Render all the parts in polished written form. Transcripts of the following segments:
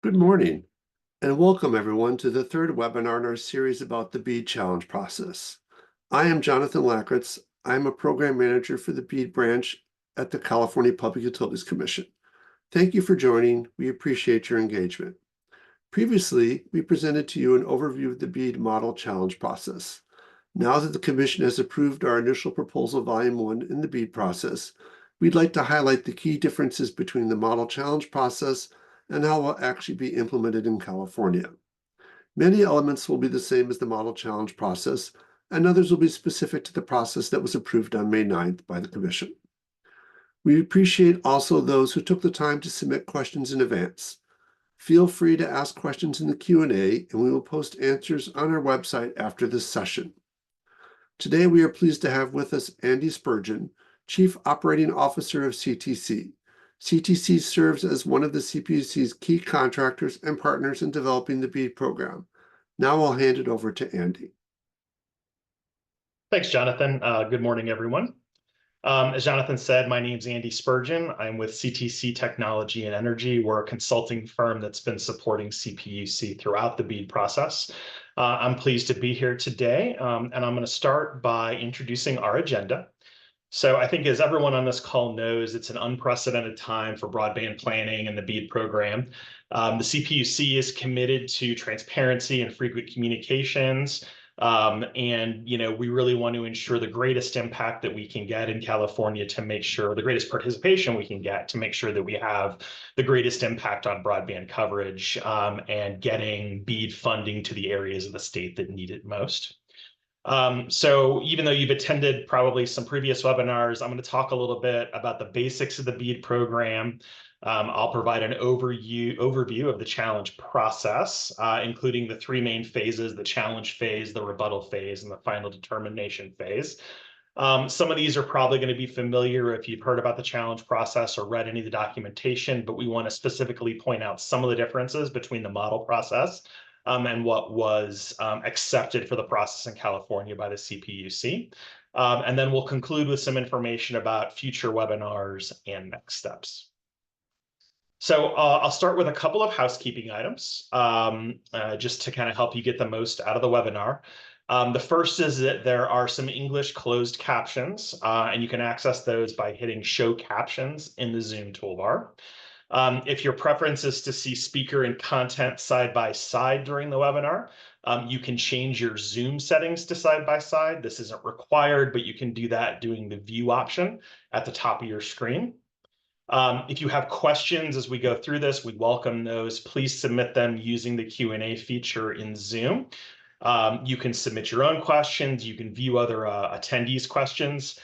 Good morning, and welcome everyone to the third webinar in our series about the BEAD challenge process. I am Jonathan Lackritz. I am a program manager for the BEAD branch at the California Public Utilities Commission. Thank you for joining. We appreciate your engagement. Previously, we presented to you an overview of the BEAD model challenge process. Now that the Commission has approved our initial proposal, Volume 1, in the BEAD process, we'd like to highlight the key differences between the model challenge process and how it will actually be implemented in California. Many elements will be the same as the model challenge process, and others will be specific to the process that was approved on May 9th by the Commission. We appreciate also those who took the time to submit questions in advance. Feel free to ask questions in the Q&A, and we will post answers on our website after this session. Today, we are pleased to have with us Andy Spurgeon, Chief Operating Officer of CTC. CTC serves as one of the CPUC's key contractors and partners in developing the BEAD program. Now I'll hand it over to Andy. Thanks, Jonathan. Good morning, everyone. As Jonathan said, my name's Andy Spurgeon. I'm with CTC Technology and Energy. We're a consulting firm that's been supporting CPUC throughout the BEAD process. I'm pleased to be here today, and I'm going to start by introducing our agenda. So I think, as everyone on this call knows, it's an unprecedented time for broadband planning and the BEAD program. The CPUC is committed to transparency and frequent communications. We really want to ensure the greatest impact that we can get in California to make sure the greatest participation we can get to make sure that we have the greatest impact on broadband coverage and getting BEAD funding to the areas of the state that need it most. So even though you've attended probably some previous webinars, I'm going to talk a little bit about the basics of the BEAD program. I'll provide an overview of the challenge process, including the three main phases: the challenge phase, the rebuttal phase, and the final determination phase. Some of these are probably going to be familiar if you've heard about the challenge process or read any of the documentation, but we want to specifically point out some of the differences between the model process and what was accepted for the process in California by the CPUC. And then we'll conclude with some information about future webinars and next steps. So I'll start with a couple of housekeeping items just to kind of help you get the most out of the webinar. The first is that there are some English closed captions, and you can access those by hitting Show Captions in the Zoom toolbar. If your preference is to see speaker and content side by side during the webinar, you can change your Zoom settings to side by side. This isn't required, but you can do that doing the View option at the top of your screen. If you have questions as we go through this, we welcome those. Please submit them using the Q&A feature in Zoom. You can submit your own questions. You can view other attendees' questions.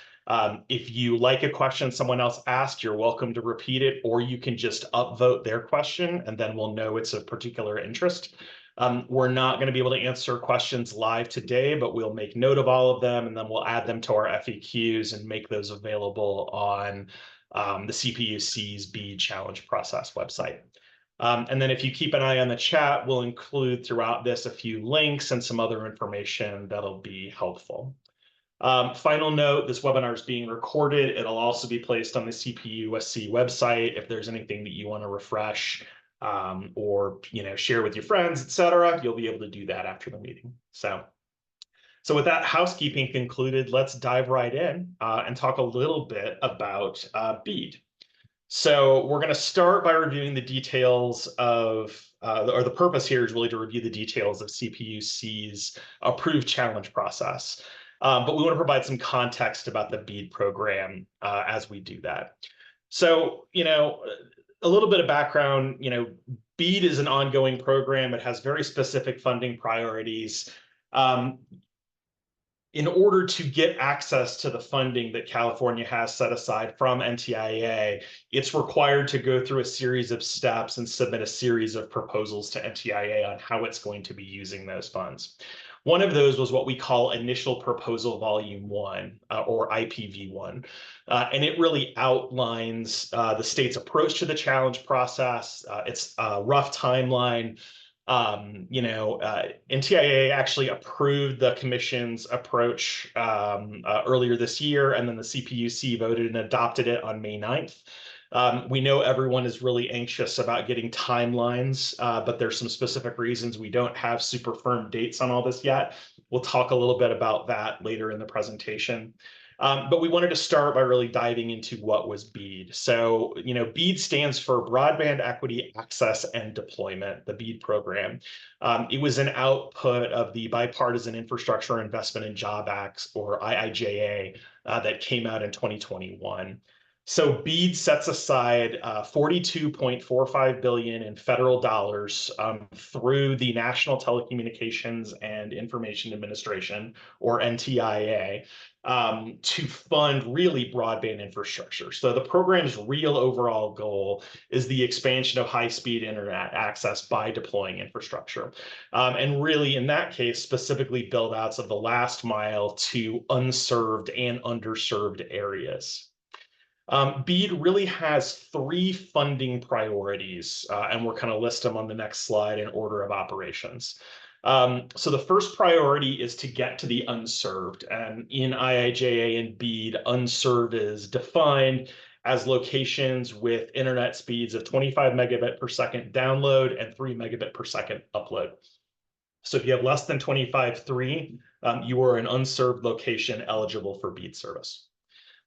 If you like a question someone else asked, you're welcome to repeat it, or you can just upvote their question, and then we'll know it's of particular interest. We're not going to be able to answer questions live today, but we'll make note of all of them, and then we'll add them to our FAQs and make those available on the CPUC's BEAD challenge process website. And then if you keep an eye on the chat, we'll include throughout this a few links and some other information that'll be helpful. Final note, this webinar is being recorded. It'll also be placed on the CPUC website. If there's anything that you want to refresh or share with your friends, etc., you'll be able to do that after the meeting. So with that housekeeping concluded, let's dive right in and talk a little bit about BEAD. So we're going to start by reviewing the details of, or the purpose here is really to review the details of CPUC's approved challenge process. But we want to provide some context about the BEAD program as we do that. So, a little bit of background, BEAD is an ongoing program. It has very specific funding priorities. In order to get access to the funding that California has set aside from NTIA, it's required to go through a series of steps and submit a series of proposals to NTIA on how it's going to be using those funds. One of those was what we call Initial Proposal Volume 1, or IPV1. And it really outlines the state's approach to the challenge process. It's a rough timeline. NTIA actually approved the commission's approach earlier this year, and then the CPUC voted and adopted it on May 9th. We know everyone is really anxious about getting timelines, but there's some specific reasons we don't have super firm dates on all this yet. We'll talk a little bit about that later in the presentation. But we wanted to start by really diving into what was BEAD. So, BEAD stands for Broadband Equity Access and Deployment, the BEAD program. It was an output of the Bipartisan Infrastructure Investment and Job Act, or IIJA, that came out in 2021. So BEAD sets aside 42.45 billion in federal dollars through the National Telecommunications and Information Administration, or NTIA, to fund really broadband infrastructure. So the program's real overall goal is the expansion of high-speed internet access by deploying infrastructure. And really, in that case, specifically build-outs of the last mile to unserved and underserved areas. BEAD really has three funding priorities, and we're kind of list them on the next slide in order of operations. So the first priority is to get to the unserved, and in IIJA and BEAD, unserved is defined as locations with internet speeds of 25 megabit per second download and 3 megabit per second upload. So if you have less than 25.3, you are an unserved location eligible for BEAD service.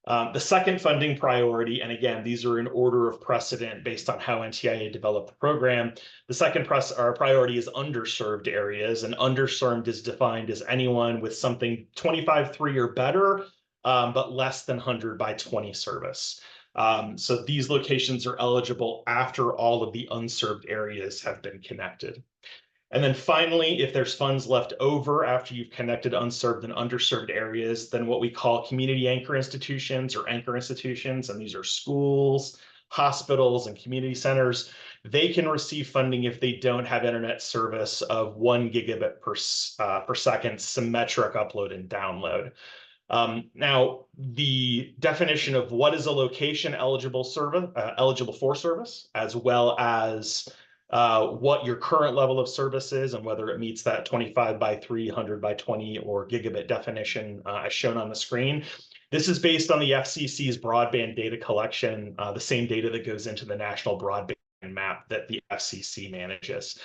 The second funding priority, and again, these are in order of precedent based on how NTIA developed the program. The second priority is underserved areas, and underserved is defined as anyone with something 25.3 or better, but less than 100 by 20 service. So these locations are eligible after all of the unserved areas have been connected. And then finally, if there's funds left over after you've connected unserved and underserved areas, then what we call community anchor institutions or anchor institutions, and these are schools, hospitals, and community centers, they can receive funding if they don't have internet service of 1 gigabit per second symmetric upload and download. Now, the definition of what is a location eligible for service, as well as what your current level of service is and whether it meets that 25 by 300 by 20 or gigabit definition as shown on the screen. This is based on the FCC's broadband data collection, the same data that goes into the national broadband map that the FCC manages.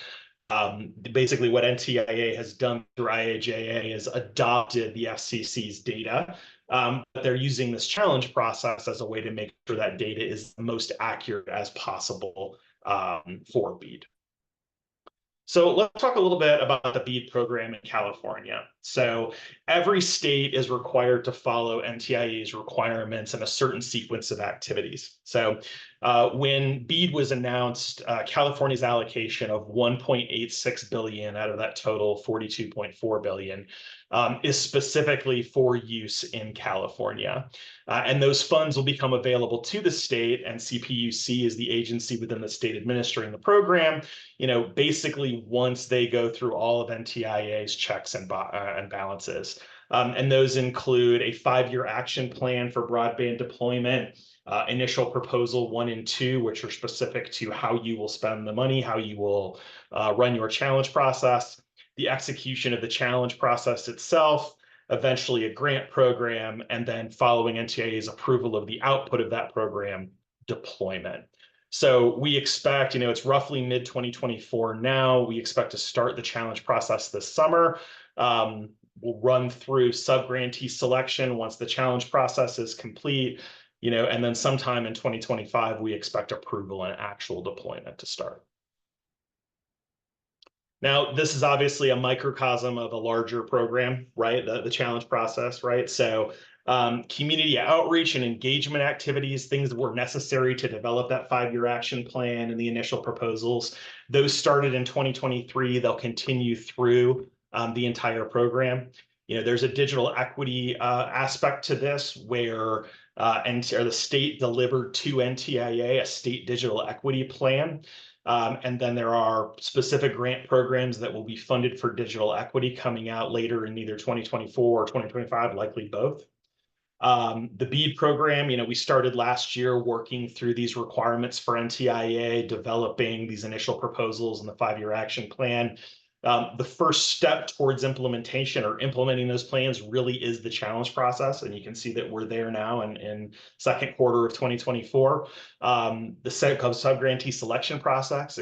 Basically, what NTIA has done through IIJA is adopted the FCC's data, but they're using this challenge process as a way to make sure that data is the most accurate as possible for BEAD. So let's talk a little bit about the BEAD program in California. So every state is required to follow NTIA's requirements in a certain sequence of activities. So when BEAD was announced, California's allocation of 1.86 billion out of that total 42.4 billion is specifically for use in California. And those funds will become available to the state, and CPUC is the agency within the state administering the program, basically once they go through all of NTIA's checks and balances. And those include a 5-year action plan for broadband deployment, initial proposal 1 and 2, which are specific to how you will spend the money, how you will run your challenge process, the execution of the challenge process itself, eventually a grant program, and then following NTIA's approval of the output of that program, deployment. So we expect, it's roughly mid-2024 now. We expect to start the challenge process this summer. We'll run through sub-grantee selection once the challenge process is complete, and then sometime in 2025, we expect approval and actual deployment to start. Now, this is obviously a microcosm of a larger program, right? The challenge process, right? So community outreach and engagement activities, things that were necessary to develop that 5-year action plan and the initial proposals, those started in 2023. They'll continue through the entire program. There's a digital equity aspect to this where the state delivered to NTIA a state digital equity plan. And then there are specific grant programs that will be funded for digital equity coming out later in either 2024 or 2025, likely both. The BEAD program, we started last year working through these requirements for NTIA, developing these initial proposals and the 5-year action plan. The first step towards implementation or implementing those plans really is the challenge process. And you can see that we're there now in second quarter of 2024. The subgrantee selection process,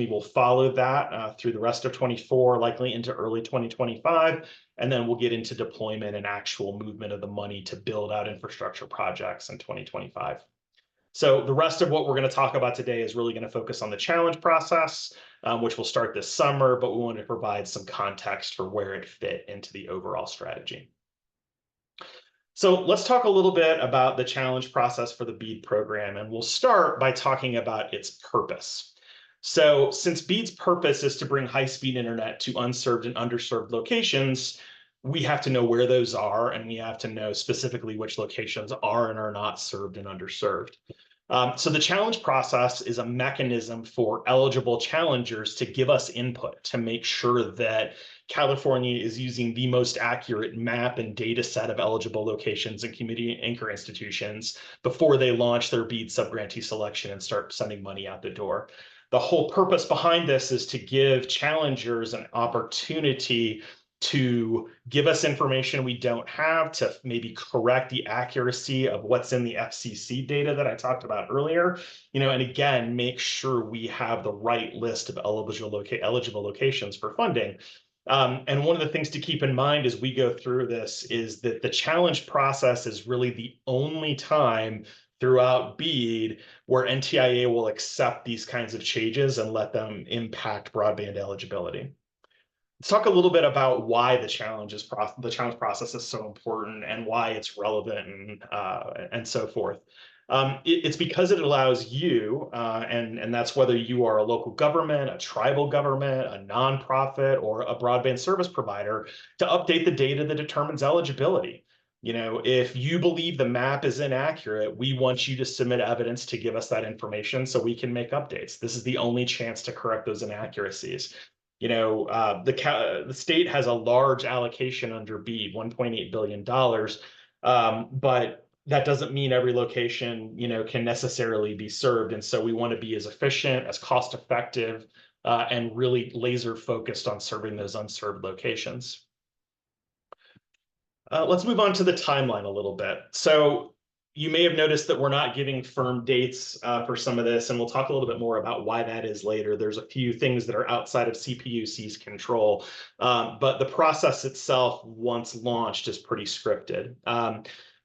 will follow that through the rest of 24, likely into early 2025. And then we'll get into deployment and actual movement of the money to build out infrastructure projects in 2025. So the rest of what we're going to talk about today is really going to focus on the challenge process, which will start this summer, but we want to provide some context for where it fit into the overall strategy. So let's talk a little bit about the challenge process for the BEAD program, and we'll start by talking about its purpose. So since BEAD's purpose is to bring high-speed internet to unserved and underserved locations, we have to know where those are, and we have to know specifically which locations are and are not served and underserved. So the challenge process is a mechanism for eligible challengers to give us input to make sure that California is using the most accurate map and data set of eligible locations and community anchor institutions before they launch their BEAD subgrantee selection and start sending money out the door. The whole purpose behind this is to give challengers an opportunity to give us information we don't have, to maybe correct the accuracy of what's in the FCC data that I talked about earlier, and again, make sure we have the right list of eligible locations for funding. And one of the things to keep in mind as we go through this is that the challenge process is really the only time throughout BEAD where NTIA will accept these kinds of changes and let them impact broadband eligibility. Let's talk a little bit about why the challenge process is so important and why it's relevant and so forth. It's because it allows you, and that's whether you are a local government, a tribal government, a nonprofit, or a broadband service provider, to update the data that determines eligibility. If you believe the map is inaccurate, we want you to submit evidence to give us that information so we can make updates. This is the only chance to correct those inaccuracies. The state has a large allocation under BEAD, $1.8 billion, but that doesn't mean every location, can necessarily be served. And so we want to be as efficient, as cost effective, and really laser focused on serving those unserved locations. Let's move on to the timeline a little bit. So you may have noticed that we're not giving firm dates for some of this, and we'll talk a little bit more about why that is later. There's a few things that are outside of CPUC's control, but the process itself, once launched, is pretty scripted.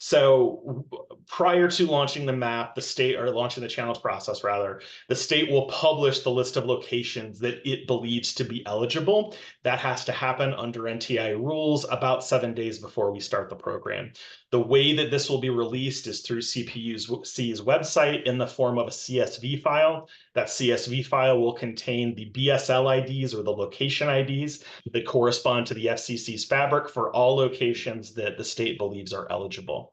So prior to launching the map, launching the challenge process, rather, the state will publish the list of locations that it believes to be eligible. That has to happen under NTIA rules about 7 days before we start the program. The way that this will be released is through CPUC's website in the form of a CSV file. That CSV file will contain the BSL IDs, or the location IDs, that correspond to the FCC's fabric for all locations that the state believes are eligible.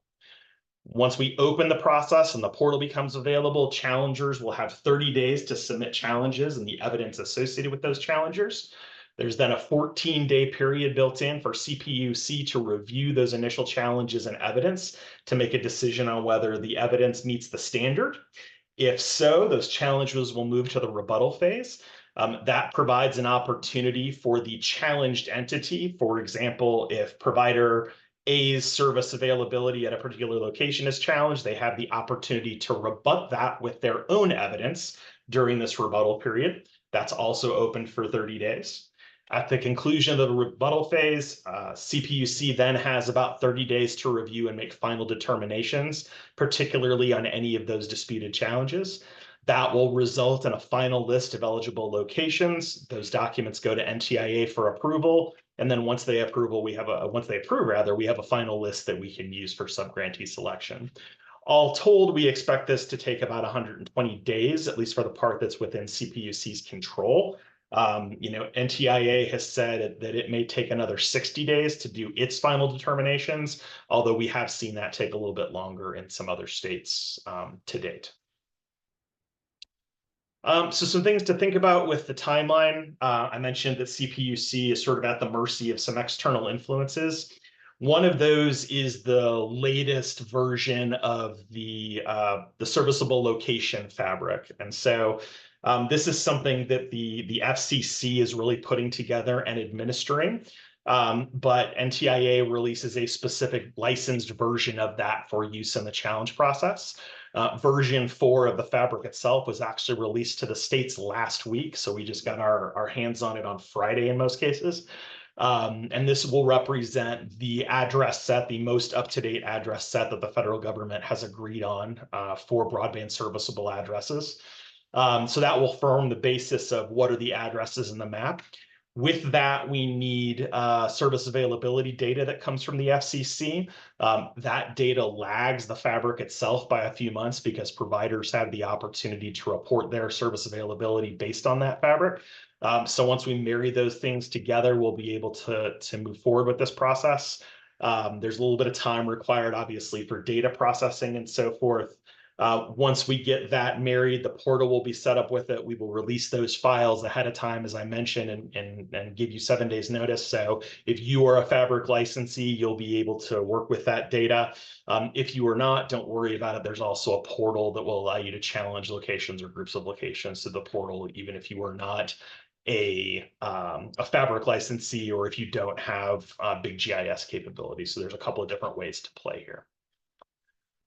Once we open the process and the portal becomes available, challengers will have 30 days to submit challenges and the evidence associated with those challengers. There's then a 14-day period built in for CPUC to review those initial challenges and evidence to make a decision on whether the evidence meets the standard. If so, those challenges will move to the rebuttal phase. That provides an opportunity for the challenged entity. For example, if provider A's service availability at a particular location is challenged, they have the opportunity to rebut that with their own evidence during this rebuttal period. That's also open for 30 days. At the conclusion of the rebuttal phase, CPUC then has about 30 days to review and make final determinations, particularly on any of those disputed challenges. That will result in a final list of eligible locations. Those documents go to NTIA for approval. And then once they approve, we have a final list that we can use for subgrantee selection. All told, we expect this to take about 120 days, at least for the part that's within CPUC's control. NTIA has said that it may take another 60 days to do its final determinations, although we have seen that take a little bit longer in some other states to date. So some things to think about with the timeline. I mentioned that CPUC is sort of at the mercy of some external influences. One of those is the latest version of the serviceable location fabric. And so This is something that the FCC is really putting together and administering. But NTIA releases a specific licensed version of that for use in the challenge process. Version 4 of the fabric itself was actually released to the states last week, so we just got our hands on it on Friday in most cases. And this will represent the address set, the most up-to-date address set that the federal government has agreed on for broadband serviceable addresses. So that will form the basis of what are the addresses in the map. With that, we need service availability data that comes from the FCC. That data lags the fabric itself by a few months because providers have the opportunity to report their service availability based on that fabric. So once we marry those things together, we'll be able to move forward with this process. There's a little bit of time required, obviously, for data processing and so forth. Once we get that married, the portal will be set up with it. We will release those files ahead of time, as I mentioned, and give you 7 days notice. So if you are a Fabric licensee, you'll be able to work with that data. If you are not, don't worry about it. There's also a portal that will allow you to challenge locations or groups of locations to the portal, even if you are not a Fabric licensee or if you don't have big GIS capabilities. So there's a couple of different ways to play here.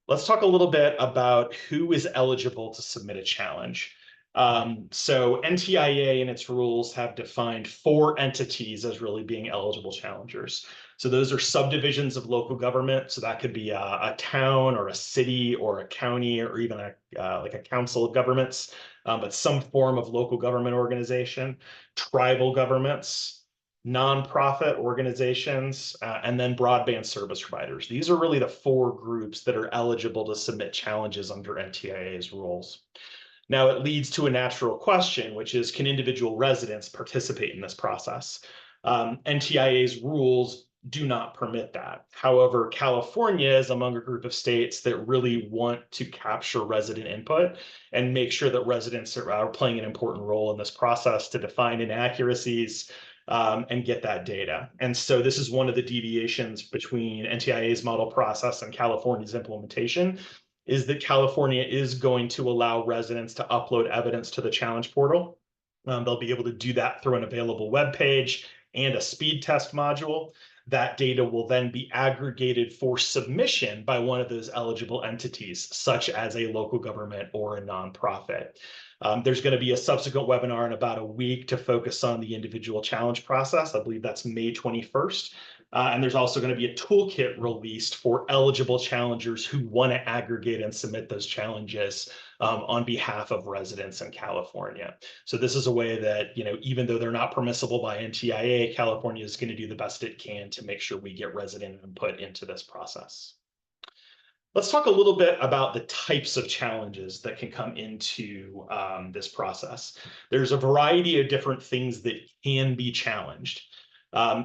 Let's talk a little bit about who is eligible to submit a challenge. So NTIA and its rules have defined 4 entities as really being eligible challengers. So those are subdivisions of local government. So that could be a town or a city or a county or even like a council of governments, but some form of local government organization, tribal governments, nonprofit organizations, and then broadband service providers. These are really the 4 groups that are eligible to submit challenges under NTIA's rules. Now, it leads to a natural question, which is, can individual residents participate in this process? NTIA's rules do not permit that. However, California is among a group of states that really want to capture resident input and make sure that residents are playing an important role in this process to define inaccuracies, and get that data. And so this is one of the deviations between NTIA's model process and California's implementation, is that California is going to allow residents to upload evidence to the challenge portal. They'll be able to do that through an available web page and a speed test module. That data will then be aggregated for submission by one of those eligible entities, such as a local government or a nonprofit. There's going to be a subsequent webinar in about a week to focus on the individual challenge process. I believe that's May 21st. And there's also going to be a toolkit released for eligible challengers who want to aggregate and submit those challenges on behalf of residents in California. So this is a way that, even though they're not permissible by NTIA, California is going to do the best it can to make sure we get resident input into this process. Let's talk a little bit about the types of challenges that can come into this process. There's a variety of different things that can be challenged.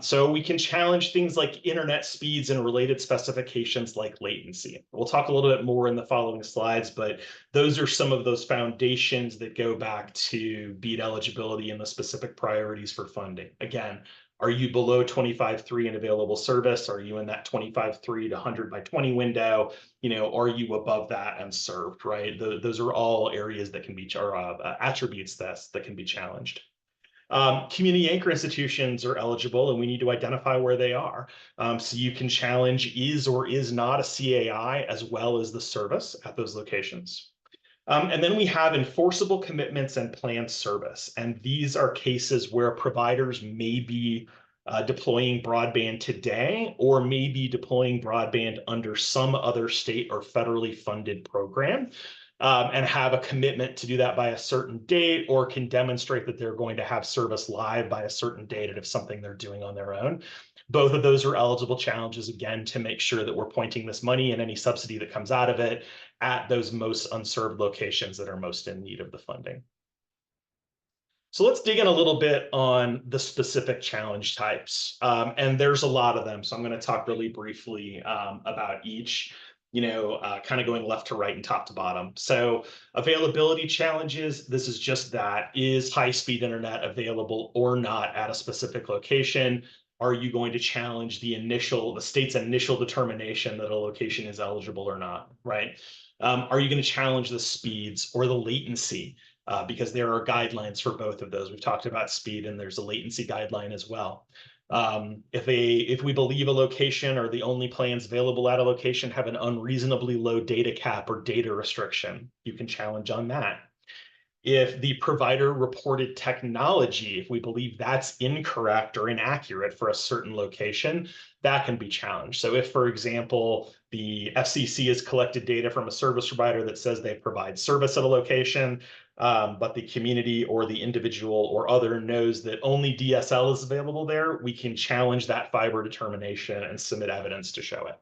So we can challenge things like internet speeds and related specifications like latency. We'll talk a little bit more in the following slides, but those are some of those foundations that go back to BEAD eligibility and the specific priorities for funding. Again, are you below 25.3 in available service? Are you in that 25.3 to 100 by 20 window? Are you above that and served, right? Those are all areas that can be, or attributes that can be challenged. Community anchor institutions are eligible, and we need to identify where they are. So you can challenge is or is not a CAI as well as the service at those locations. And then we have enforceable commitments and planned service. And these are cases where providers may be deploying broadband today or may be deploying broadband under some other state or federally funded program. And have a commitment to do that by a certain date, or can demonstrate that they're going to have service live by a certain date if something they're doing on their own. Both of those are eligible challenges, again, to make sure that we're pointing this money and any subsidy that comes out of it at those most unserved locations that are most in need of the funding. So let's dig in a little bit on the specific challenge types. And there's a lot of them, so I'm going to talk really briefly about each. Kind of going left to right and top to bottom. So availability challenges, this is just that. Is high-speed internet available or not at a specific location? Are you going to challenge the state's initial determination that a location is eligible or not, right? Are you going to challenge the speeds or the latency? because there are guidelines for both of those. We've talked about speed, and there's a latency guideline as well. If we believe a location or the only plans available at a location have an unreasonably low data cap or data restriction, you can challenge on that. If the provider reported technology, if we believe that's incorrect or inaccurate for a certain location, that can be challenged. So if, for example, the FCC has collected data from a service provider that says they provide service at a location, but the community or the individual or other knows that only DSL is available there, we can challenge that fiber determination and submit evidence to show it.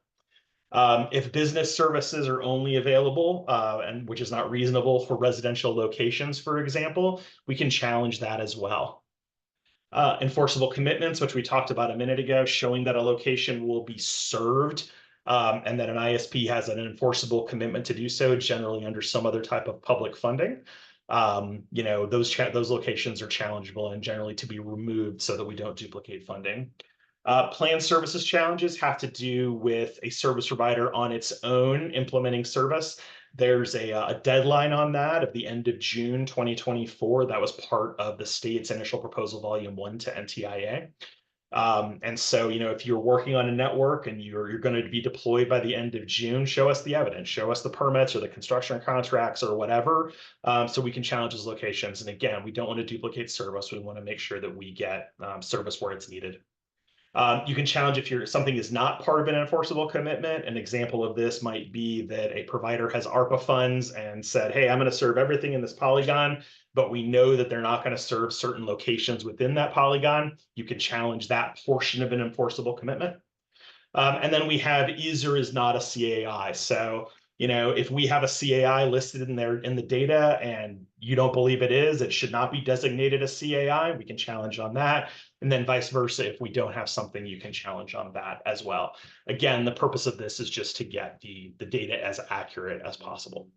If business services are only available, and which is not reasonable for residential locations, for example, we can challenge that as well. Enforceable commitments, which we talked about a minute ago, showing that a location will be served, and that an ISP has an enforceable commitment to do so, generally under some other type of public funding. Those locations are challengeable and generally to be removed so that we don't duplicate funding. Planned services challenges have to do with a service provider on its own implementing service. There's a deadline on that of the end of June 2024. That was part of the state's initial proposal volume 1 to NTIA. And so, if you're working on a network and you're going to be deployed by the end of June, show us the evidence, show us the permits or the construction contracts or whatever, so we can challenge those locations. And again, we don't want to duplicate service. We want to make sure that we get service where it's needed. You can challenge if something is not part of an enforceable commitment. An example of this might be that a provider has ARPA funds and said, hey, I'm going to serve everything in this polygon, but we know that they're not going to serve certain locations within that polygon. You can challenge that portion of an enforceable commitment. And then we have is or is not a CAI. So, if we have a CAI listed in the data and you don't believe it should not be designated a CAI, we can challenge on that. And then vice versa, if we don't have something, you can challenge on that as well. Again, the purpose of this is just to get the data as accurate as possible.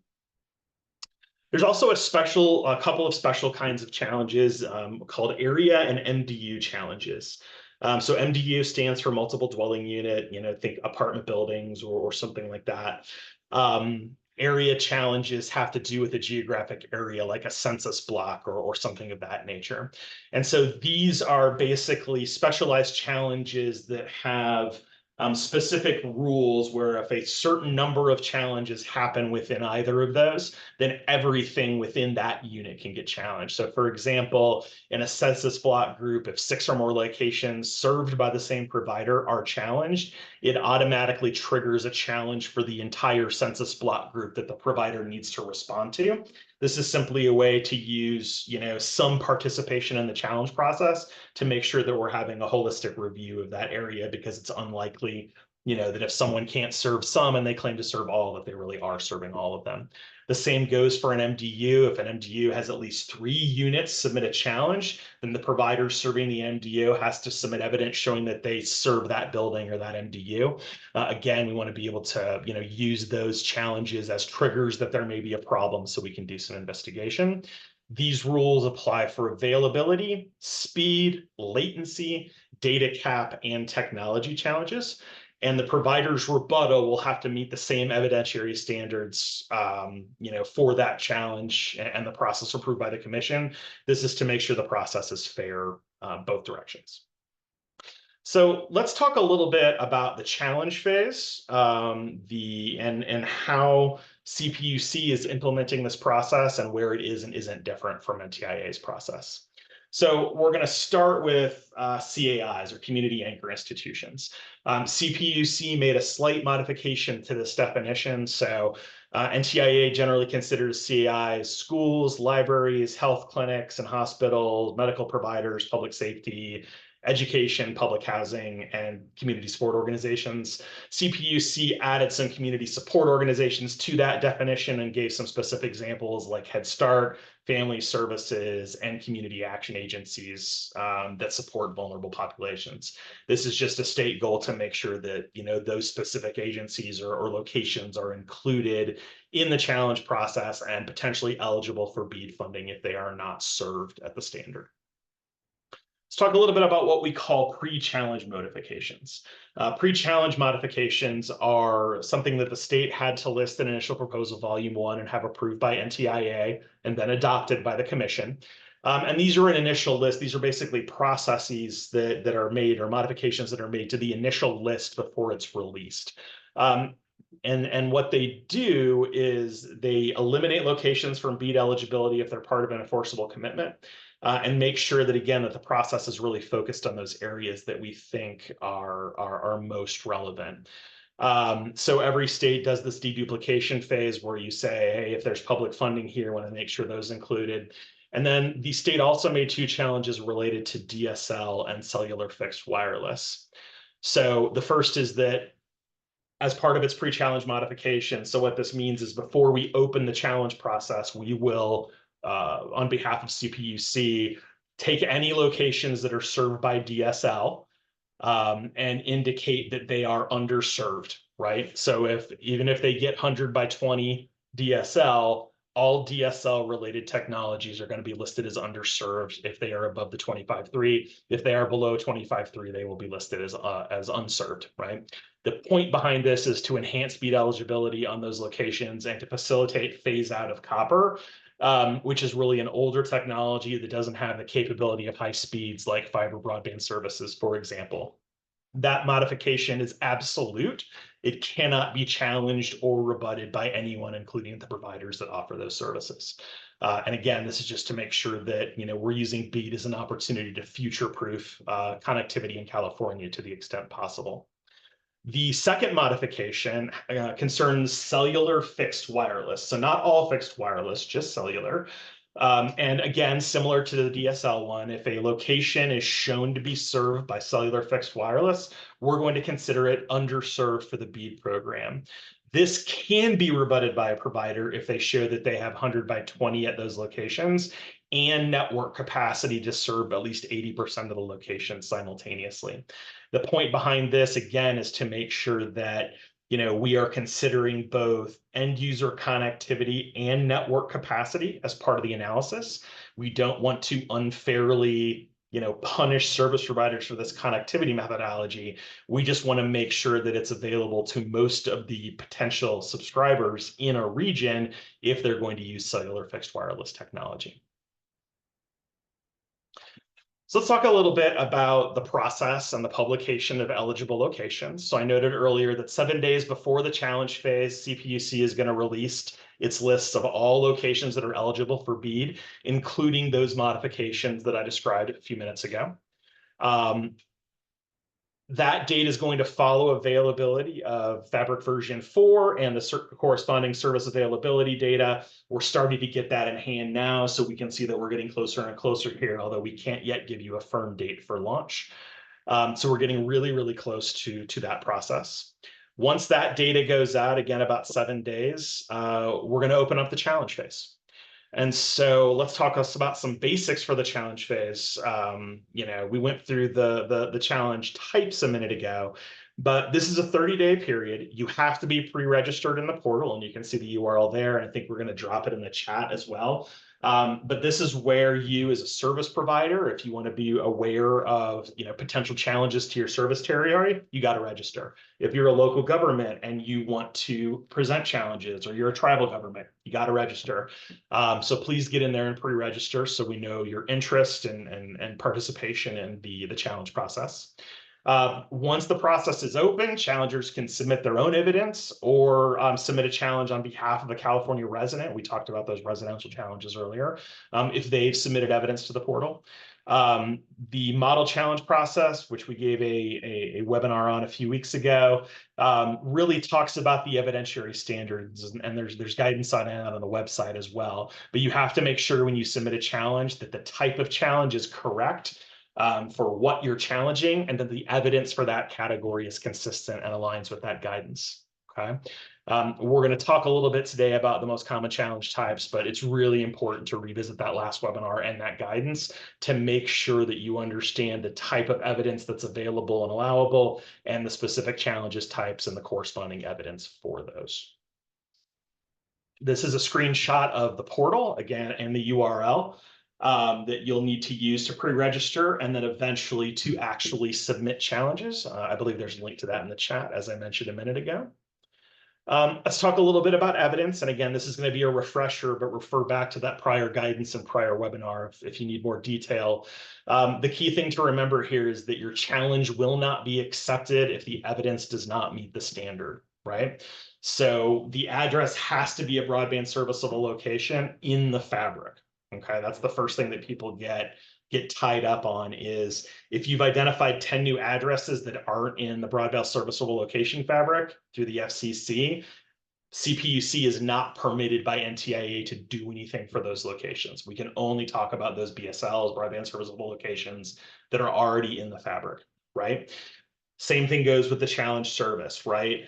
There's also a couple of special kinds of challenges called area and MDU challenges. So MDU stands for multiple dwelling unit, think apartment buildings or something like that. Area challenges have to do with a geographic area like a census block or something of that nature. And so these are basically specialized challenges that have specific rules where if a certain number of challenges happen within either of those, then everything within that unit can get challenged. So for example, in a census block group, if 6 or more locations served by the same provider are challenged, it automatically triggers a challenge for the entire census block group that the provider needs to respond to. This is simply a way to use, some participation in the challenge process to make sure that we're having a holistic review of that area, because it's unlikely, that if someone can't serve some and they claim to serve all, that they really are serving all of them. The same goes for an MDU. If an MDU has at least 3 units submit a challenge, then the provider serving the MDU has to submit evidence showing that they serve that building or that MDU. Again, we want to be able to, use those challenges as triggers that there may be a problem so we can do some investigation. These rules apply for availability, speed, latency, data cap, and technology challenges. And the provider's rebuttal will have to meet the same evidentiary standards, for that challenge and the process approved by the commission. This is to make sure the process is fair both directions. So let's talk a little bit about the challenge phase, and how CPUC is implementing this process and where it is and isn't different from NTIA's process. So we're going to start with CAIs, or community anchor institutions. CPUC made a slight modification to this definition. So NTIA generally considers CAIs schools, libraries, health clinics and hospitals, medical providers, public safety, education, public housing, and community support organizations. CPUC added some community support organizations to that definition and gave some specific examples like Head Start, family services, and community action agencies that support vulnerable populations. This is just a state goal to make sure that those specific agencies or locations are included in the challenge process and potentially eligible for BEAD funding if they are not served at the standard. Let's talk a little bit about what we call pre-challenge modifications. Pre-challenge modifications are something that the state had to list in initial proposal volume 1 and have approved by NTIA and then adopted by the commission. And these are an initial list. These are basically processes that are made, or modifications that are made to the initial list before it's released. And what they do is they eliminate locations from BEAD eligibility if they're part of an enforceable commitment, and make sure that, again, that the process is really focused on those areas that we think are most relevant. So every state does this deduplication phase where you say, hey, if there's public funding here, want to make sure those included. And then the state also made 2 challenges related to DSL and cellular fixed wireless. So the first is that as part of its pre-challenge modification. So what this means is before we open the challenge process, we will, on behalf of CPUC, take any locations that are served by DSL and indicate that they are underserved, right? So even if they get 100 by 20 DSL, all DSL related technologies are going to be listed as underserved if they are above the 25.3. If they are below 25.3, they will be listed as unserved, right? The point behind this is to enhance BEAD eligibility on those locations and to facilitate phase out of copper, which is really an older technology that doesn't have the capability of high speeds like fiber broadband services, for example. That modification is absolute. It cannot be challenged or rebutted by anyone, including the providers that offer those services. And again, this is just to make sure that we're using BEAD as an opportunity to future-proof connectivity in California to the extent possible. The second modification concerns cellular fixed wireless. So not all fixed wireless, just cellular. And again, similar to the DSL one, if a location is shown to be served by cellular fixed wireless, we're going to consider it underserved for the BEAD program. This can be rebutted by a provider if they show that they have 100 by 20 at those locations and network capacity to serve at least 80% of the locations simultaneously. The point behind this, again, is to make sure that we are considering both end user connectivity and network capacity as part of the analysis. We don't want to unfairly, punish service providers for this connectivity methodology. We just want to make sure that it's available to most of the potential subscribers in a region if they're going to use cellular fixed wireless technology. So let's talk a little bit about the process and the publication of eligible locations. So I noted earlier that 7 days before the challenge phase, CPUC is going to release its lists of all locations that are eligible for BEAD, including those modifications that I described a few minutes ago. That date is going to follow availability of Fabric version 4 and the corresponding service availability data. We're starting to get that in hand now, so we can see that we're getting closer and closer here, although we can't yet give you a firm date for launch. So we're getting really, really close to that process. Once that data goes out, again, about 7 days, we're going to open up the challenge phase. And so let's talk about some basics for the challenge phase. We went through the challenge types a minute ago, but this is a 30-day period. You have to be pre-registered in the portal, and you can see the URL there. And I think we're going to drop it in the chat as well. But this is where you, as a service provider, if you want to be aware of potential challenges to your service territory, you got to register. If you're a local government and you want to present challenges, or you're a tribal government, you got to register. So please get in there and pre-register so we know your interest and participation in the challenge process. Once the process is open, challengers can submit their own evidence or submit a challenge on behalf of a California resident. We talked about those residential challenges earlier, if they've submitted evidence to the portal. The model challenge process, which we gave a webinar on a few weeks ago, really talks about the evidentiary standards, and there's guidance on that on the website as well. But you have to make sure when you submit a challenge that the type of challenge is correct for what you're challenging, and that the evidence for that category is consistent and aligns with that guidance. Okay. We're going to talk a little bit today about the most common challenge types, but it's really important to revisit that last webinar and that guidance to make sure that you understand the type of evidence that's available and allowable, and the specific challenges types and the corresponding evidence for those. This is a screenshot of the portal, again, and the URL. that you'll need to use to pre-register and then eventually to actually submit challenges. I believe there's a link to that in the chat, as I mentioned a minute ago. Let's talk a little bit about evidence. And again, this is going to be a refresher, but refer back to that prior guidance and prior webinar if you need more detail. The key thing to remember here is that your challenge will not be accepted if the evidence does not meet the standard, right? So the address has to be a broadband serviceable location in the fabric. Okay, that's the first thing that people get tied up on is if you've identified 10 new addresses that aren't in the broadband serviceable location fabric through the FCC, CPUC is not permitted by NTIA to do anything for those locations. We can only talk about those BSLs, broadband serviceable locations, that are already in the fabric, right? Same thing goes with the challenge service, right?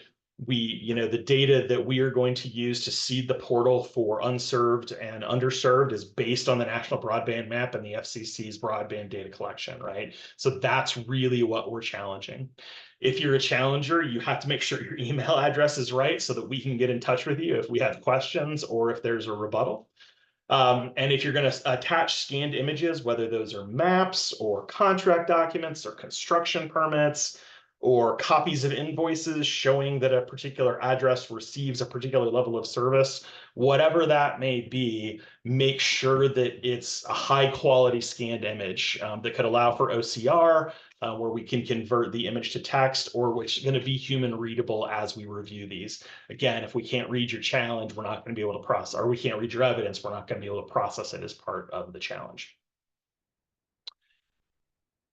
The data that we are going to use to seed the portal for unserved and underserved is based on the national broadband map and the FCC's broadband data collection, right? So that's really what we're challenging. If you're a challenger, you have to make sure your email address is right so that we can get in touch with you if we have questions or if there's a rebuttal. And if you're going to attach scanned images, whether those are maps or contract documents or construction permits, or copies of invoices showing that a particular address receives a particular level of service, whatever that may be, make sure that it's a high quality scanned image that could allow for OCR, where we can convert the image to text, or which is going to be human readable as we review these. Again, if we can't read your challenge, we're not going to be able to process, or we can't read your evidence, we're not going to be able to process it as part of the challenge.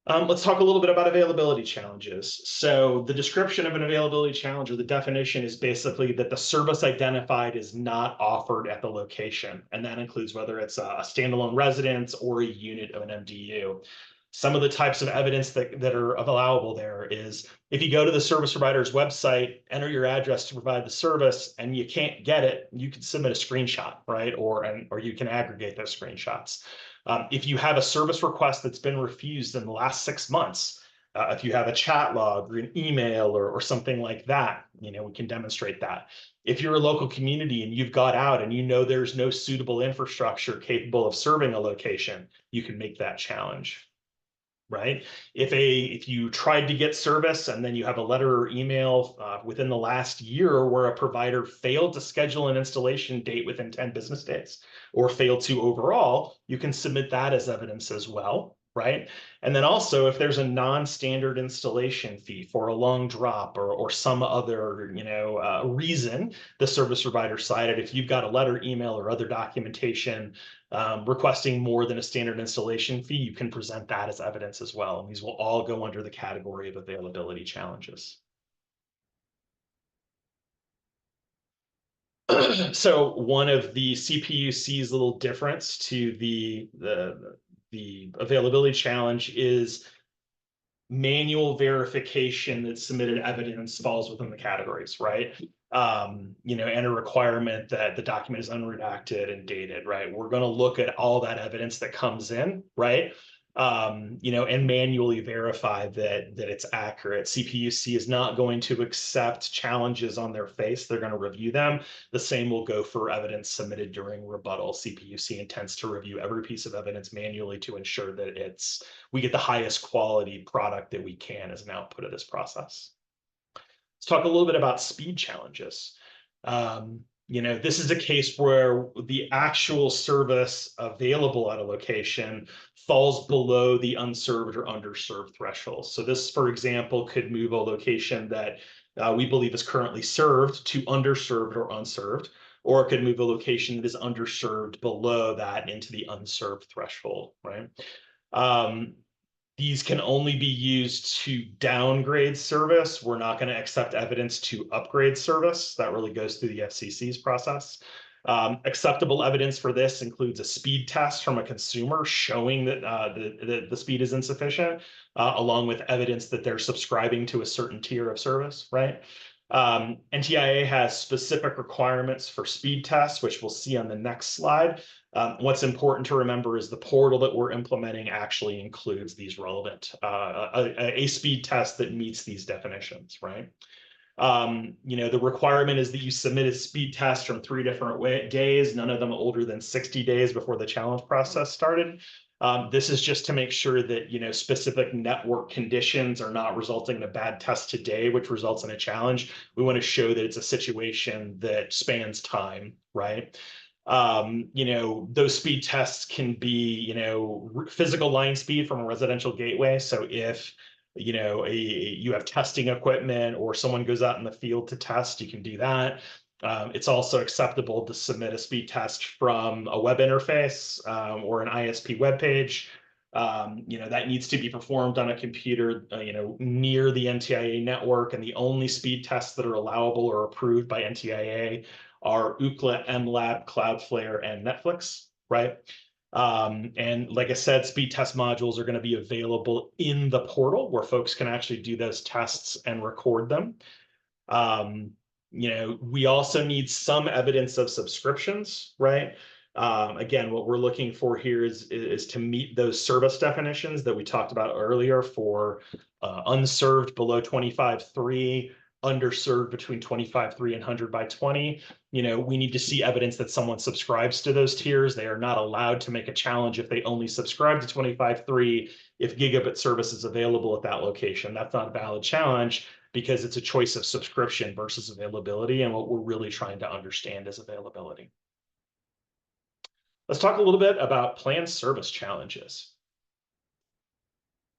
Let's talk a little bit about availability challenges. So the description of an availability challenge, or the definition, is basically that the service identified is not offered at the location. And that includes whether it's a standalone residence or a unit of an MDU. Some of the types of evidence that are allowable there is if you go to the service provider's website, enter your address to provide the service, and you can't get it, you can submit a screenshot, right? Or you can aggregate those screenshots. If you have a service request that's been refused in the last 6 months, if you have a chat log or an email or something like that, we can demonstrate that. If you're a local community and you've got out and you know there's no suitable infrastructure capable of serving a location, you can make that challenge. Right? If you tried to get service and then you have a letter or email within the last year where a provider failed to schedule an installation date within 10 business days or failed to overall, you can submit that as evidence as well, right? And then also if there's a non-standard installation fee for a long drop or some other reason the service provider cited, if you've got a letter, email, or other documentation requesting more than a standard installation fee, you can present that as evidence as well. And these will all go under the category of availability challenges. So one of the CPUC's little difference to the availability challenge is manual verification that submitted evidence falls within the categories, right? And a requirement that the document is unredacted and dated, right? We're going to look at all that evidence that comes in, right? And manually verify that it's accurate. CPUC is not going to accept challenges on their face. They're going to review them. The same will go for evidence submitted during rebuttal. CPUC intends to review every piece of evidence manually to ensure that we get the highest quality product that we can as an output of this process. Let's talk a little bit about speed challenges. This is a case where the actual service available at a location falls below the unserved or underserved threshold. So this, for example, could move a location that we believe is currently served to underserved or unserved, or it could move a location that is underserved below that into the unserved threshold, right? These can only be used to downgrade service. We're not going to accept evidence to upgrade service. That really goes through the FCC's process. Acceptable evidence for this includes a speed test from a consumer showing that the speed is insufficient, along with evidence that they're subscribing to a certain tier of service, right? NTIA has specific requirements for speed tests, which we'll see on the next slide. What's important to remember is the portal that we're implementing actually includes these relevant, a speed test that meets these definitions, right? The requirement is that you submit a speed test from 3 different days, none of them older than 60 days before the challenge process started. This is just to make sure that specific network conditions are not resulting in a bad test today, which results in a challenge. We want to show that it's a situation that spans time, right? Those speed tests can be, physical line speed from a residential gateway. So if you have testing equipment or someone goes out in the field to test, you can do that. It's also acceptable to submit a speed test from a web interface or an ISP web page. That needs to be performed on a computer, near the NTIA network, and the only speed tests that are allowable or approved by NTIA are Ookla, MLab, Cloudflare, and Netflix, right? And like I said, speed test modules are going to be available in the portal where folks can actually do those tests and record them. We also need some evidence of subscriptions, right? Again, what we're looking for here is to meet those service definitions that we talked about earlier for unserved below 25.3, underserved between 25.3 and 100 by 20. We need to see evidence that someone subscribes to those tiers. They are not allowed to make a challenge if they only subscribe to 25.3 if gigabit service is available at that location. That's not a valid challenge because it's a choice of subscription versus availability, and what we're really trying to understand is availability. Let's talk a little bit about planned service challenges.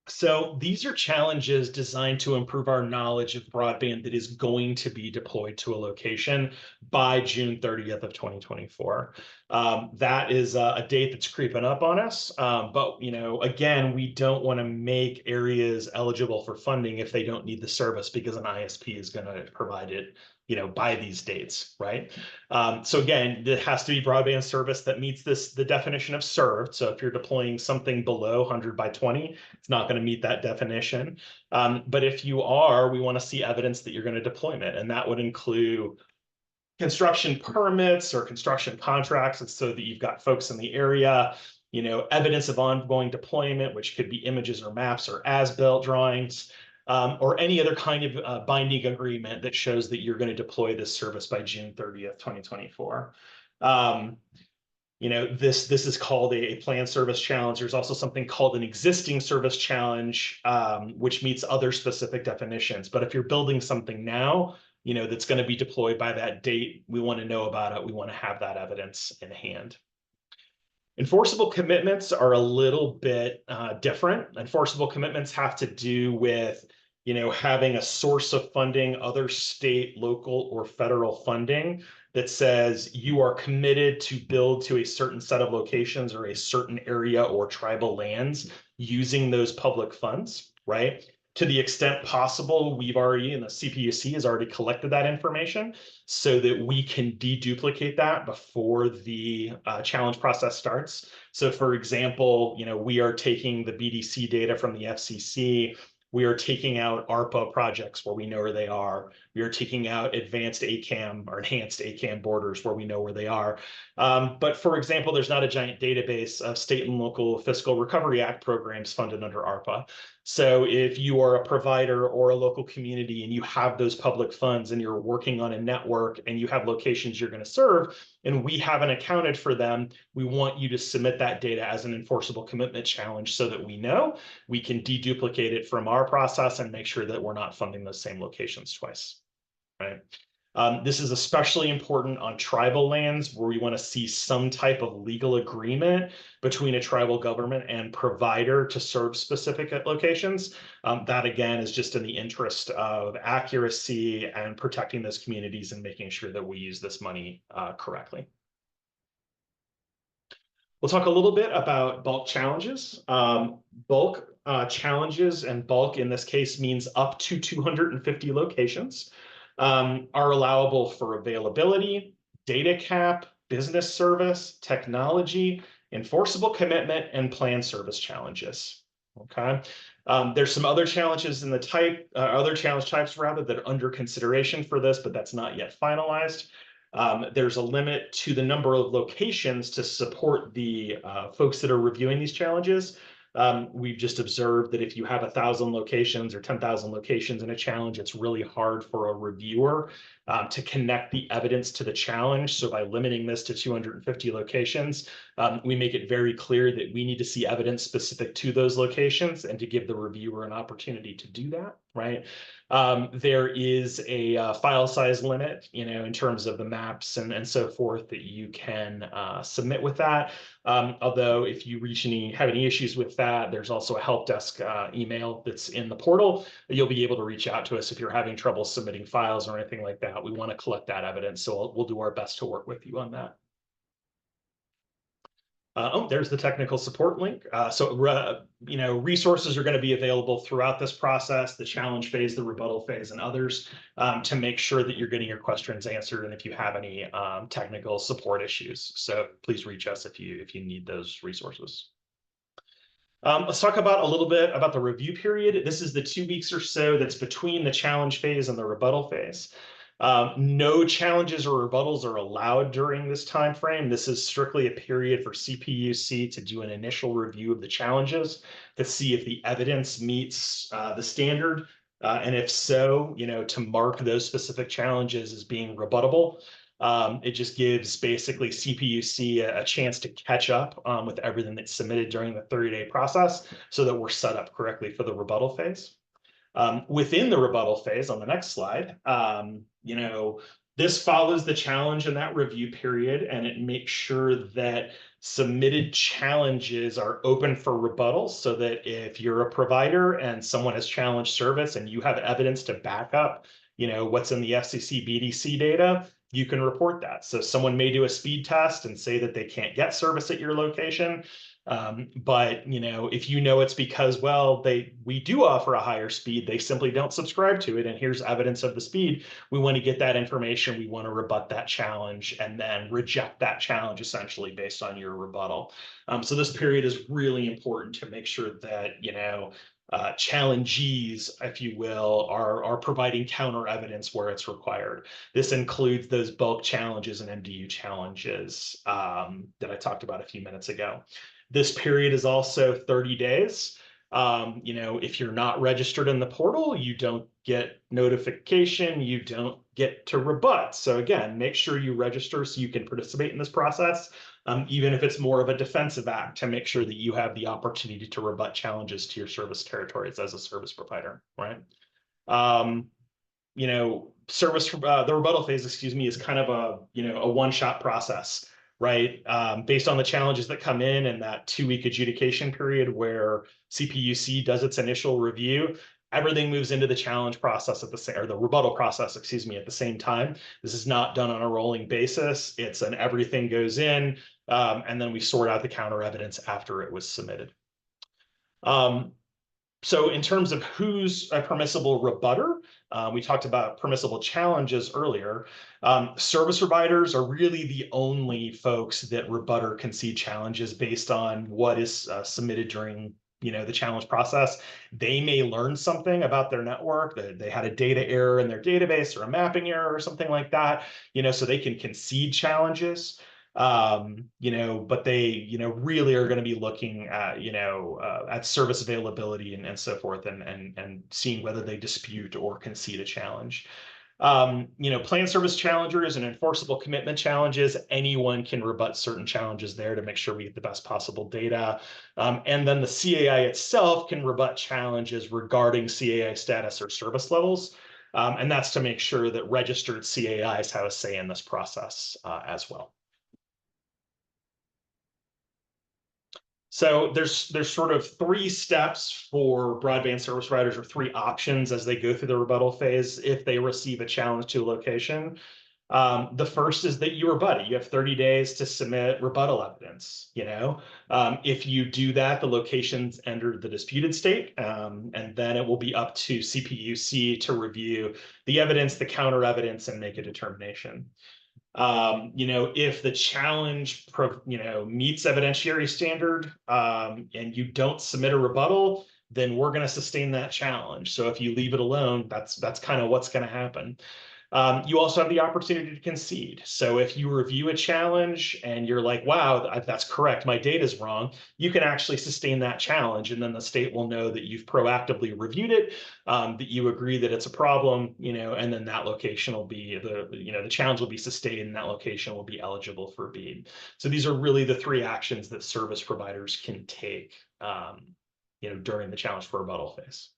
So these are challenges designed to improve our knowledge of broadband that is going to be deployed to a location by June 30th of 2024. That is a date that's creeping up on us. But again, we don't want to make areas eligible for funding if they don't need the service because an ISP is going to provide it by these dates, right? So again, it has to be broadband service that meets the definition of served. So if you're deploying something below 100 by 20, it's not going to meet that definition. But if you are, we want to see evidence that you're going to deployment, and that would include construction permits or construction contracts, and so that you've got folks in the area, evidence of ongoing deployment, which could be images or maps or as-built drawings, or any other kind of binding agreement that shows that you're going to deploy this service by June 30th, 2024. This is called a planned service challenge. There's also something called an existing service challenge, which meets other specific definitions. But if you're building something now, that's going to be deployed by that date, we want to know about it. We want to have that evidence in hand. Enforceable commitments are a little bit different. Enforceable commitments have to do with having a source of funding, other state, local, or federal funding that says you are committed to build to a certain set of locations or a certain area or tribal lands using those public funds, right? To the extent possible, we've already, and the CPUC has already collected that information so that we can deduplicate that before the challenge process starts. So for example, we are taking the BDC data from the FCC. We are taking out ARPA projects where we know where they are. We are taking out advanced ACAM or enhanced ACAM borders where we know where they are. But for example, there's not a giant database of state and local Fiscal Recovery Act programs funded under ARPA. So if you are a provider or a local community and you have those public funds and you're working on a network and you have locations you're going to serve and we haven't accounted for them, we want you to submit that data as an enforceable commitment challenge so that we know we can deduplicate it from our process and make sure that we're not funding those same locations twice, right? This is especially important on tribal lands where we want to see some type of legal agreement between a tribal government and provider to serve specific locations. That again is just in the interest of accuracy and protecting those communities and making sure that we use this money correctly. We'll talk a little bit about bulk challenges. Bulk challenges, and bulk in this case means up to 250 locations. Are allowable for availability, data cap, business service, technology, enforceable commitment, and planned service challenges. Okay. There's some other challenges in the other challenge types rather that are under consideration for this, but that's not yet finalized. There's a limit to the number of locations to support the folks that are reviewing these challenges. We've just observed that if you have 1,000 locations or 10,000 locations in a challenge, it's really hard for a reviewer to connect the evidence to the challenge. So by limiting this to 250 locations, we make it very clear that we need to see evidence specific to those locations and to give the reviewer an opportunity to do that, right? There is a file size limit, in terms of the maps and so forth that you can submit with that. Although if you have any issues with that, there's also a help desk email that's in the portal that you'll be able to reach out to us if you're having trouble submitting files or anything like that. We want to collect that evidence, so we'll do our best to work with you on that. There's the technical support link. Resources are going to be available throughout this process, the challenge phase, the rebuttal phase, and others, to make sure that you're getting your questions answered and if you have any technical support issues. So please reach us if you need those resources. Let's talk about a little bit about the review period. This is the 2 weeks or so that's between the challenge phase and the rebuttal phase. No challenges or rebuttals are allowed during this time frame. This is strictly a period for CPUC to do an initial review of the challenges to see if the evidence meets the standard, and if so, to mark those specific challenges as being rebuttable. It just gives basically CPUC a chance to catch up with everything that's submitted during the 30-day process so that we're set up correctly for the rebuttal phase. Within the rebuttal phase on the next slide, this follows the challenge in that review period, and it makes sure that submitted challenges are open for rebuttals so that if you're a provider and someone has challenged service and you have evidence to back up, what's in the FCC BDC data, you can report that. So someone may do a speed test and say that they can't get service at your location. But if it's because, we do offer a higher speed, they simply don't subscribe to it, and here's evidence of the speed, we want to get that information, we want to rebut that challenge, and then reject that challenge essentially based on your rebuttal. So this period is really important to make sure that, challengees, if you will, are providing counter evidence where it's required. This includes those bulk challenges and MDU challenges that I talked about a few minutes ago. This period is also 30 days. If you're not registered in the portal, you don't get notification, you don't get to rebut. So again, make sure you register so you can participate in this process, even if it's more of a defensive act, to make sure that you have the opportunity to rebut challenges to your service territories as a service provider, right? The rebuttal phase, is kind of a one-shot process, right? Based on the challenges that come in and that 2-week adjudication period where CPUC does its initial review, everything moves into the challenge process or the rebuttal process, at the same time. This is not done on a rolling basis. It's everything goes in, and then we sort out the counter evidence after it was submitted. So in terms of who's a permissible rebutter, we talked about permissible challenges earlier. Service providers are really the only folks that rebutter can see challenges based on what is submitted during the challenge process. They may learn something about their network, that they had a data error in their database or a mapping error or something like that, so they can concede challenges. But they, really are going to be looking at service availability and so forth, and seeing whether they dispute or concede a challenge. Planned service challengers and enforceable commitment challenges, anyone can rebut certain challenges there to make sure we get the best possible data. And then the CAI itself can rebut challenges regarding CAI status or service levels. And that's to make sure that registered CAIs have a say in this process as well. So there's sort of 3 steps for broadband service providers, or 3 options as they go through the rebuttal phase if they receive a challenge to a location. The first is that you rebut it. You have 30 days to submit rebuttal evidence. If you do that, the locations enter the disputed state, and then it will be up to CPUC to review the evidence, the counter evidence, and make a determination. If the challenge, meets evidentiary standard, and you don't submit a rebuttal, then we're going to sustain that challenge. So if you leave it alone, that's kind of what's going to happen. You also have the opportunity to concede. So if you review a challenge and you're like, wow, that's correct, my data is wrong, you can actually sustain that challenge. And then the state will know that you've proactively reviewed it, that you agree that it's a problem, and then that location will be the challenge will be sustained and that location will be eligible for BEAD. So these are really the three actions that service providers can take, during the challenge for rebuttal phase.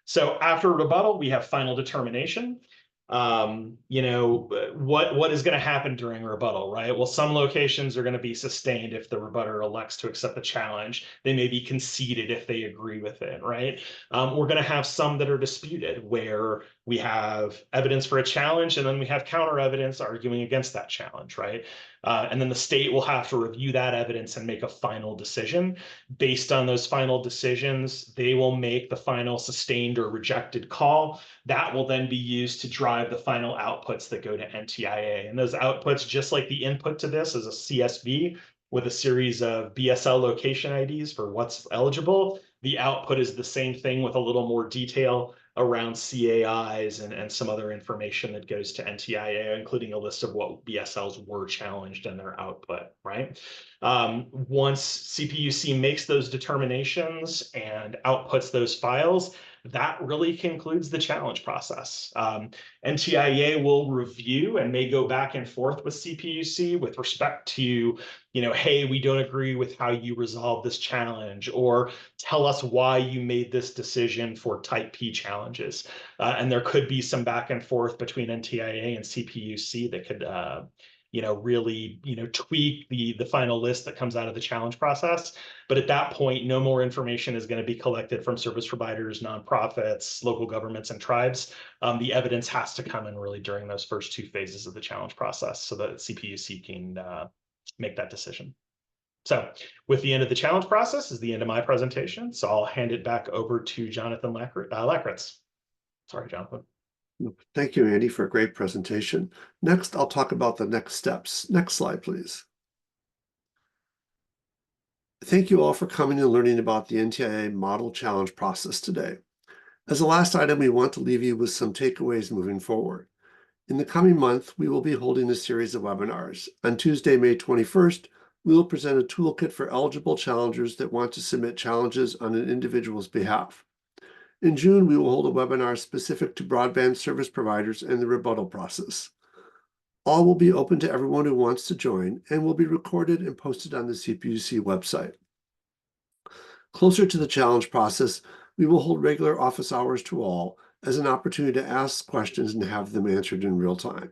So after rebuttal, we have final determination. What is going to happen during rebuttal, right? Well, some locations are going to be sustained if the rebutter elects to accept the challenge. They may be conceded if they agree with it, right? We're going to have some that are disputed, where we have evidence for a challenge and then we have counter evidence arguing against that challenge, right? And then the state will have to review that evidence and make a final decision. Based on those final decisions, they will make the final sustained or rejected call. That will then be used to drive the final outputs that go to NTIA. And those outputs, just like the input to this, is a CSV with a series of BSL location IDs for what's eligible. The output is the same thing with a little more detail around CAIs and some other information that goes to NTIA, including a list of what BSLs were challenged and their output, right? Once CPUC makes those determinations and outputs those files, that really concludes the challenge process. NTIA will review and may go back and forth with CPUC with respect to, hey, we don't agree with how you resolve this challenge, or tell us why you made this decision for type P challenges. And there could be some back and forth between NTIA and CPUC that could really, tweak the final list that comes out of the challenge process. But at that point, no more information is going to be collected from service providers, nonprofits, local governments, and tribes. The evidence has to come in really during those first two phases of the challenge process so that CPUC can make that decision. So with the end of the challenge process is the end of my presentation. So I'll hand it back over to Jonathan Lackritz. Sorry, Jonathan. Thank you, Andy, for a great presentation. Next, I'll talk about the next steps. Next slide, please. Thank you all for coming and learning about the NTIA model challenge process today. As a last item, we want to leave you with some takeaways moving forward. In the coming month, we will be holding a series of webinars. On Tuesday, May 21st, we will present a toolkit for eligible challengers that want to submit challenges on an individual's behalf. In June, we will hold a webinar specific to broadband service providers and the rebuttal process. All will be open to everyone who wants to join and will be recorded and posted on the CPUC website. Closer to the challenge process, we will hold regular office hours to all as an opportunity to ask questions and have them answered in real time.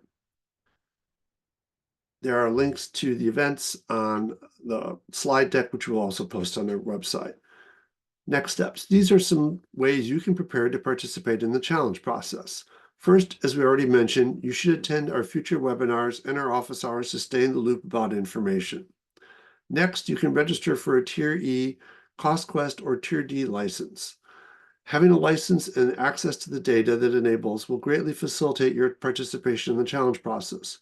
There are links to the events on the slide deck, which we'll also post on our website. Next steps. These are some ways you can prepare to participate in the challenge process. First, as we already mentioned, you should attend our future webinars and our office hours to stay in the loop about information. Next, you can register for a Tier E, CostQuest, or Tier D license. Having a license and access to the data that enables will greatly facilitate your participation in the challenge process.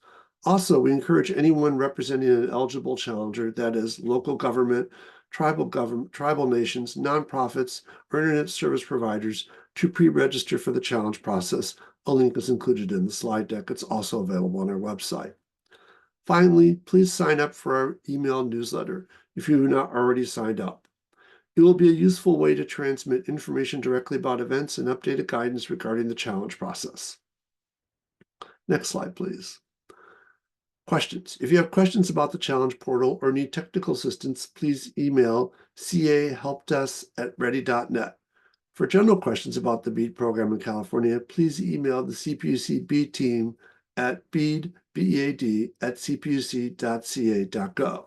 Also, we encourage anyone representing an eligible challenger, that is, local government, tribal nations, nonprofits, or internet service providers, to pre-register for the challenge process. A link is included in the slide deck. It's also available on our website. Finally, please sign up for our email newsletter if you have not already signed up. It will be a useful way to transmit information directly about events and updated guidance regarding the challenge process. Next slide, please. Questions. If you have questions about the challenge portal or need technical assistance, please email cahelpdesk@ready.net. For general questions about the BEAD program in California, please email the CPUC BEAD team at bead@cpuc.ca.gov.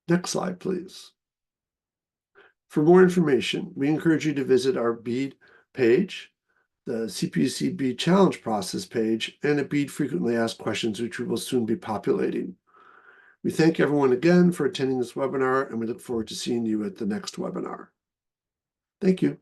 Next slide, please. For more information, we encourage you to visit our BEAD page, the CPUC BEAD challenge process page, and a BEAD frequently asked questions, which we will soon be populating. We thank everyone again for attending this webinar, and we look forward to seeing you at the next webinar. Thank you.